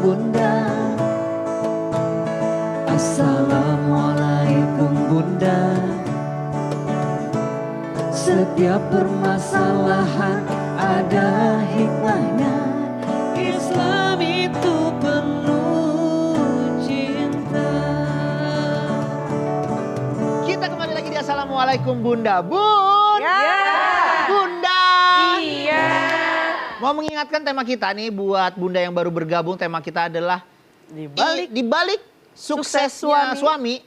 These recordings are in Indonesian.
Bunda. Assalamualaikum Bunda. Setiap permasalahan ada hikmahnya. Islam itu penuh cinta. Kita kembali lagi di Assalamualaikum Bunda. Bun! Ya. Bunda! Iya. Mau mengingatkan tema kita nih buat Bunda yang baru bergabung. Tema kita adalah di balik suksesnya suami.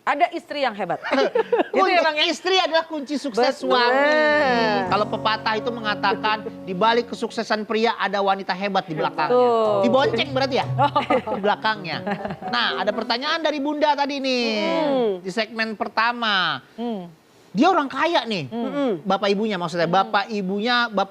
Ada istri yang hebat. Istri adalah kunci sukses suami. Kalau pepatah itu mengatakan di balik kesuksesan pria ada wanita hebat di belakangnya. Betul. Dibonceng berarti ya? Di belakangnya. Nah, ada pertanyaan dari Bunda tadi nih. Di segmen pertama. Dia orang kaya nih. Bapak ibunya maksudnya. Bapak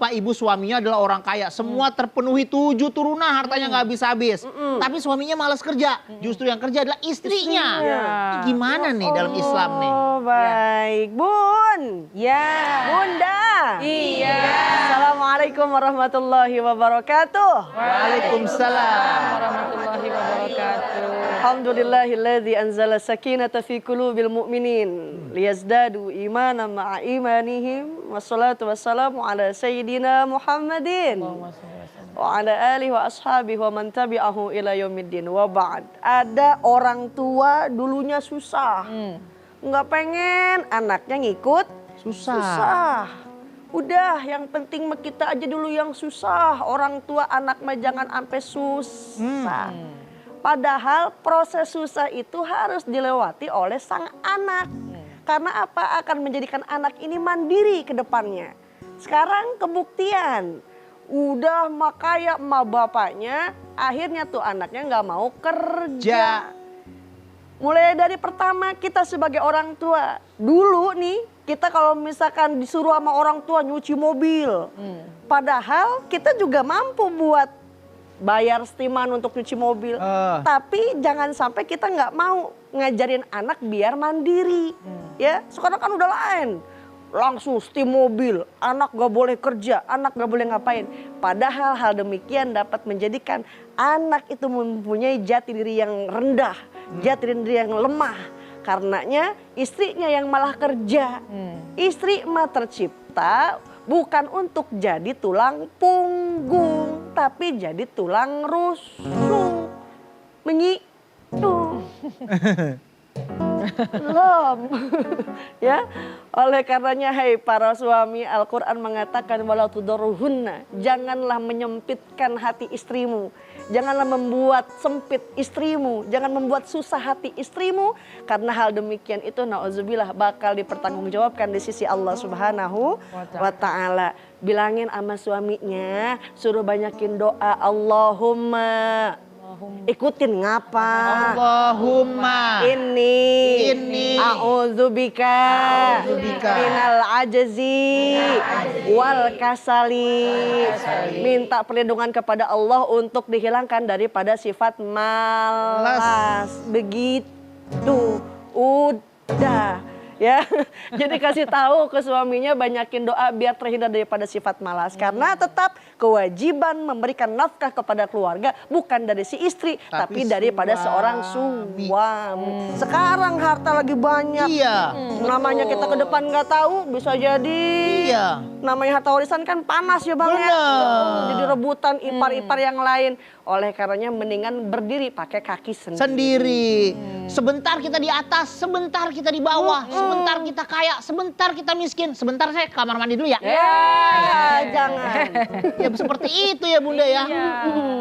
ibu suaminya adalah orang kaya. Semua terpenuhi 7 turunan, hartanya nggak habis-habis. Tapi suaminya malas kerja. Justru yang kerja adalah istrinya. Ini gimana nih dalam Islam nih? Oh baik, Bun. Ya. Bunda. Iya. Assalamualaikum warahmatullahi wabarakatuh. Waalaikumsalam. Warahmatullahi wabarakatuh. Alhamdulillahilladzi anzala sakinata fi qulubil mu'minin liyazdadu imanan ma'a imanihim. Wassalatu wassalamu ala sayyidina Muhammadin wa ala alihi wa ashabihi wa man tabi'ahu ila yaumiddin. Wa ba'd. Ada orang tua dulunya susah. Nggak pengen anaknya ngikut susah. Udah, yang penting mah kita aja dulu yang susah. Orang tua anak mah jangan sampai susah. Padahal proses susah itu harus dilewati oleh sang anak. Karena apa? Akan menjadikan anak ini mandiri ke depannya. Sekarang kebuktian. Udah mah kaya emak bapaknya, akhirnya tuh anaknya nggak mau kerja. Mulai dari pertama kita sebagai orang tua. Dulu nih kita kalau misalkan disuruh sama orang tua nyuci mobil. Padahal kita juga mampu buat bayar setiman untuk nyuci mobil. Tapi jangan sampai kita nggak mau ngajarin anak biar mandiri. Ya, sekarang kan udah lain. Langsung setim mobil, anak gak boleh kerja, anak gak boleh ngapain. Padahal hal demikian dapat menjadikan anak itu mempunyai jati diri yang rendah, jati diri yang lemah. Karenanya istrinya yang malah kerja. Istri mah tercipta bukan untuk jadi tulang punggung, tapi jadi tulang rusuk. Ya, oleh karenanya hai para suami, Al-Quran mengatakan wala tudaruhunna, janganlah menyempitkan hati istrimu, janganlah membuat sempit istrimu, jangan membuat susah hati istrimu, karena hal demikian itu nauzubillah bakal dipertanggungjawabkan di sisi Allah Subhanahu wa Ta'ala. Bilangin sama suaminya, suruh banyakin doa, Allahumma. Ikutin ngapa? Allahumma ini a'udzubika minal ajzi wal kasali. Minta perlindungan kepada Allah untuk dihilangkan daripada sifat malas. Begitu. Udah. Ya, jadi kasih tahu ke suaminya banyakin doa biar terhindar daripada sifat malas. Karena tetap kewajiban memberikan nafkah kepada keluarga bukan dari si istri, tapi daripada seorang suami. Sekarang harta lagi banyak. Iya. Namanya kita ke depan nggak tahu, bisa jadi. Iya. Namanya harta warisan kan panas ya Bang ya. Jadi rebutan ipar-ipar yang lain. Oleh karenanya mendingan berdiri pakai kaki sendiri. Sebentar kita di atas, sebentar kita di bawah, sebentar kita kaya, sebentar kita miskin. Sebentar saya ke kamar mandi dulu ya. Jangan. Ya seperti itu ya Bunda ya.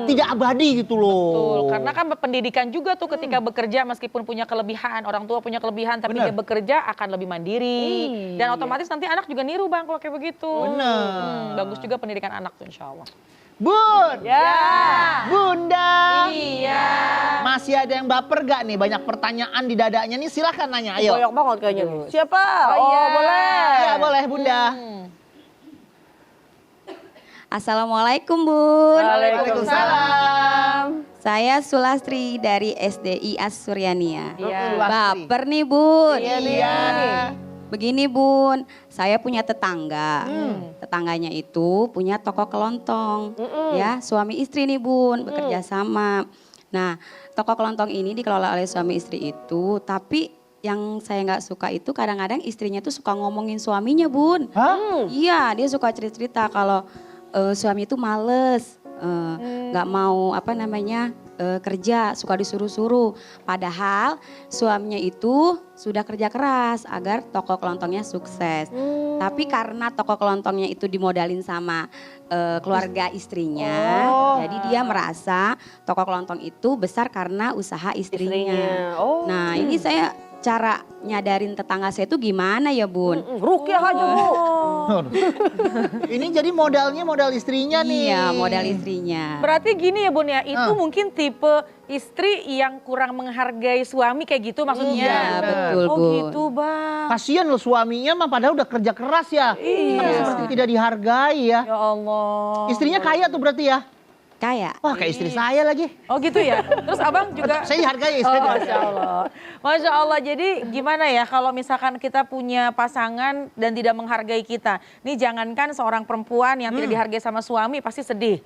Tidak abadi gitu loh. Betul, karena kan pendidikan juga tuh ketika bekerja meskipun punya kelebihan, orang tua punya kelebihan tapi dia bekerja akan lebih mandiri. Dan otomatis nanti anak juga niru Bang kalau kayak begitu. Bagus juga pendidikan anak tuh insya Allah. Bun, Ya. Bunda, Iya. masih ada yang baper gak nih? Banyak pertanyaan di dadanya nih, silahkan nanya, ayo. Banyak banget kayaknya. Siapa? iya. Boleh. Ya boleh Bunda. Assalamualaikum Bun. Waalaikumsalam. Saya Sulastri dari SDI As Suryania. Iya. Sulastri. Baper nih Bun. Iya. Begini Bun, saya punya tetangga. Tetangganya itu punya toko kelontong. Ya, suami istri nih Bun, bekerja sama. Nah, toko kelontong ini dikelola oleh suami istri itu, tapi yang saya nggak suka itu kadang-kadang istrinya tuh suka ngomongin suaminya Bun. Iya, dia suka cerita-cerita kalau suami itu males, nggak mau kerja, suka disuruh-suruh. Padahal suaminya itu sudah kerja keras agar toko kelontongnya sukses. Tapi karena toko kelontongnya itu dimodalin sama keluarga istrinya, jadi dia merasa toko kelontong itu besar karena usaha istrinya. Nah, ini saya cara nyadarin tetangga saya itu gimana ya Bun? Rukyah aja Bu. Ini jadi modalnya modal istrinya nih. Iya, modal istrinya. Berarti gini ya Bun ya, itu mungkin tipe istri yang kurang menghargai suami kayak gitu maksudnya. Iya, betul Oh Bun. gitu Bang. Kasian loh suaminya mah padahal udah kerja keras ya. Iya. Tapi seperti tidak dihargai ya. Ya Allah. Istrinya kaya tuh berarti ya. Kayak. Wah kayak istri saya lagi. Oh gitu ya. Terus abang juga. Saya dihargai istri. Masya Allah. Masya Allah. Jadi gimana ya kalau misalkan kita punya pasangan dan tidak menghargai kita. Nih jangankan seorang perempuan yang tidak dihargai sama suami pasti sedih.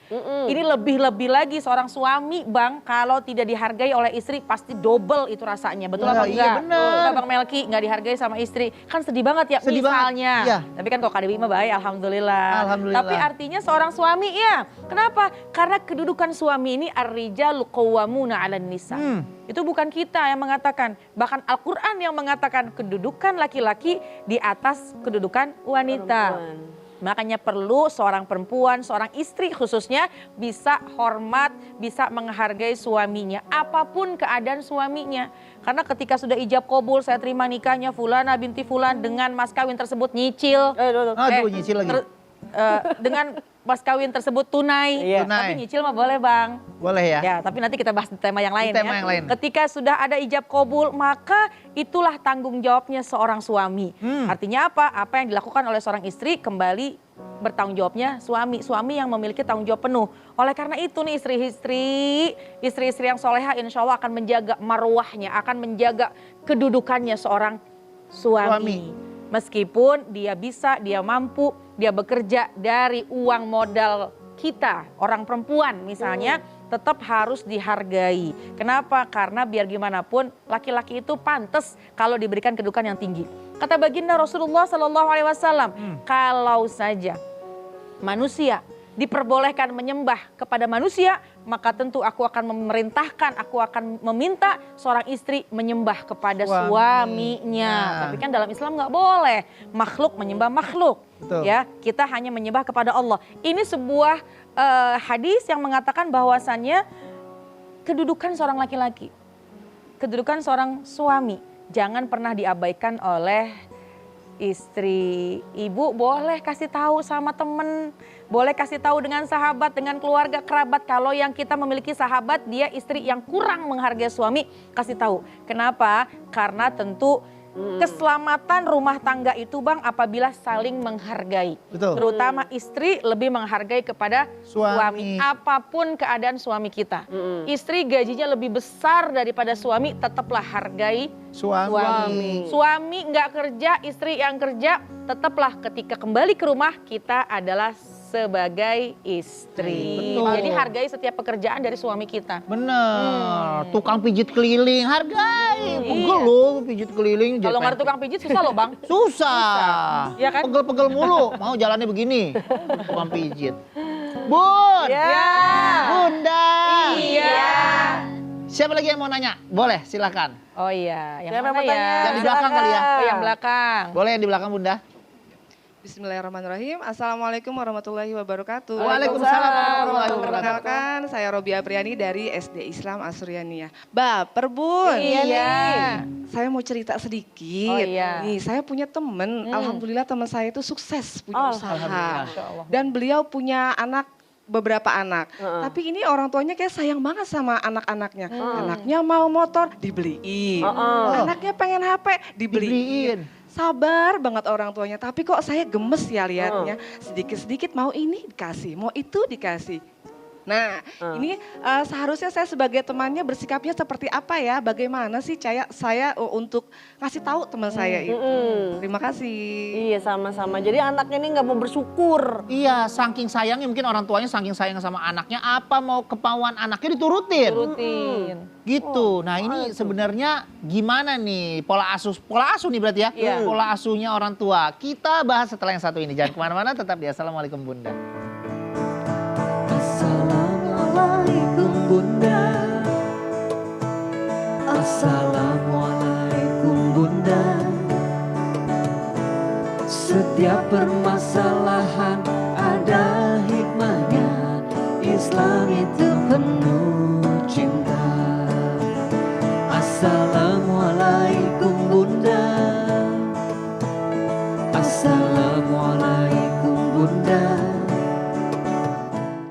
Ini lebih-lebih lagi seorang suami Bang kalau tidak dihargai oleh istri pasti double itu rasanya. Betul apa Iya, enggak? bener. Bang Melki nggak dihargai sama istri. Kan sedih banget ya Sedih banget, misalnya. iya. Tapi kan kok Kak Dewi mah baik Alhamdulillah. Alhamdulillah. Tapi artinya seorang suami ya. Kenapa? Karena kedudukan suami ini ar-rijalu qawwamuna 'alan nisa. Itu bukan kita yang mengatakan, bahkan Al-Qur'an yang mengatakan kedudukan laki-laki di atas kedudukan wanita. Makanya perlu seorang perempuan, seorang istri khususnya bisa hormat, bisa menghargai suaminya apapun keadaan suaminya. Karena ketika sudah ijab kabul, saya terima nikahnya Fulana binti Fulan dengan mas kawin tersebut nyicil. Aduh nyicil lagi. Dengan mas kawin tersebut tunai. Iya. Tapi Tunai. nyicil mah boleh Bang. Boleh ya. Ya, tapi nanti kita bahas di tema yang lain Di tema ya. yang lain. Ketika sudah ada ijab kabul, maka itulah tanggung jawabnya seorang suami. Artinya apa? Apa yang dilakukan oleh seorang istri kembali bertanggung jawabnya suami. Suami yang memiliki tanggung jawab penuh. Oleh karena itu nih istri-istri yang soleha insya Allah akan menjaga marwahnya, akan menjaga kedudukannya seorang suami. Meskipun dia bisa, dia mampu, dia bekerja dari uang modal kita, orang perempuan misalnya, tetap harus dihargai. Kenapa? Karena biar gimana pun laki-laki itu pantas kalau diberikan kedudukan yang tinggi. Kata baginda Rasulullah SAW, kalau saja manusia diperbolehkan menyembah kepada manusia, maka tentu aku akan memerintahkan, aku akan meminta seorang istri menyembah kepada suaminya. Tapi kan dalam Islam nggak boleh makhluk menyembah makhluk. Betul. Ya, kita hanya menyembah kepada Allah. Ini sebuah hadis yang mengatakan bahwasannya kedudukan seorang laki-laki, kedudukan seorang suami jangan pernah diabaikan oleh istri. Ibu boleh kasih tahu sama temen, boleh kasih tahu dengan sahabat, dengan keluarga, kerabat. Kalau yang kita memiliki sahabat, dia istri yang kurang menghargai suami, kasih tahu. Kenapa? Karena tentu keselamatan rumah tangga itu Bang apabila saling menghargai. Betul. Terutama istri lebih menghargai kepada Suami. apapun keadaan suami kita. Istri gajinya lebih besar daripada suami, tetaplah hargai Suami. Suami nggak kerja, istri yang kerja, tetaplah ketika kembali ke rumah kita adalah sebagai istri. Betul. Jadi hargai setiap pekerjaan dari suami kita. Bener. Tukang pijit keliling hargai. Pegel loh pijit keliling. Kalau nggak ada tukang pijit susah loh Bang. Susah. Iya kan? Pegel-pegel mulu. Mau jalannya begini. Tukang pijit. Bun. Ya. Bunda. Iya. Siapa lagi yang mau nanya? Boleh silakan. Oh iya, yang Siapa yang mana mau ya? tanya? Yang di belakang kali ya. Oh yang belakang. Boleh yang di belakang Bunda. Bismillahirrahmanirrahim. Assalamualaikum warahmatullahi wabarakatuh. Waalaikumsalam warahmatullahi wabarakatuh. Perkenalkan, saya Robi Apriani dari SD Islam Asuryaniyah. Baper Bun. Iya. Saya mau cerita sedikit. Oh, iya. Nih, saya punya temen. Alhamdulillah teman saya itu sukses punya usaha. Masya Allah. Dan beliau punya beberapa anak. Tapi ini orang tuanya kayak sayang banget sama anak-anaknya. Anaknya mau motor, dibeliin. Anaknya pengen HP, dibeliin. Sabar banget orang tuanya, tapi kok saya gemes ya lihatnya. Sedikit-sedikit mau ini dikasih, mau itu dikasih. Nah, ini seharusnya saya sebagai temannya bersikapnya seperti apa ya? Bagaimana sih saya untuk ngasih tahu teman saya itu? Terima kasih. Iya sama-sama. Jadi anaknya ini nggak mau bersyukur. Iya, saking sayangnya mungkin orang tuanya saking sayang sama anaknya, apa mau kemauan anaknya diturutin. Rutin. Gitu. Nah ini sebenarnya gimana nih pola asuh nih berarti ya? Iya. Pola asuhnya orang tua. Kita bahas setelah yang satu ini. Jangan kemana-mana, tetap di Assalamualaikum Bunda. Assalamualaikum Bunda. Assalamualaikum Bunda. Setiap permasalahan ada hikmahnya. Islam itu penuh cinta. Assalamualaikum Bunda.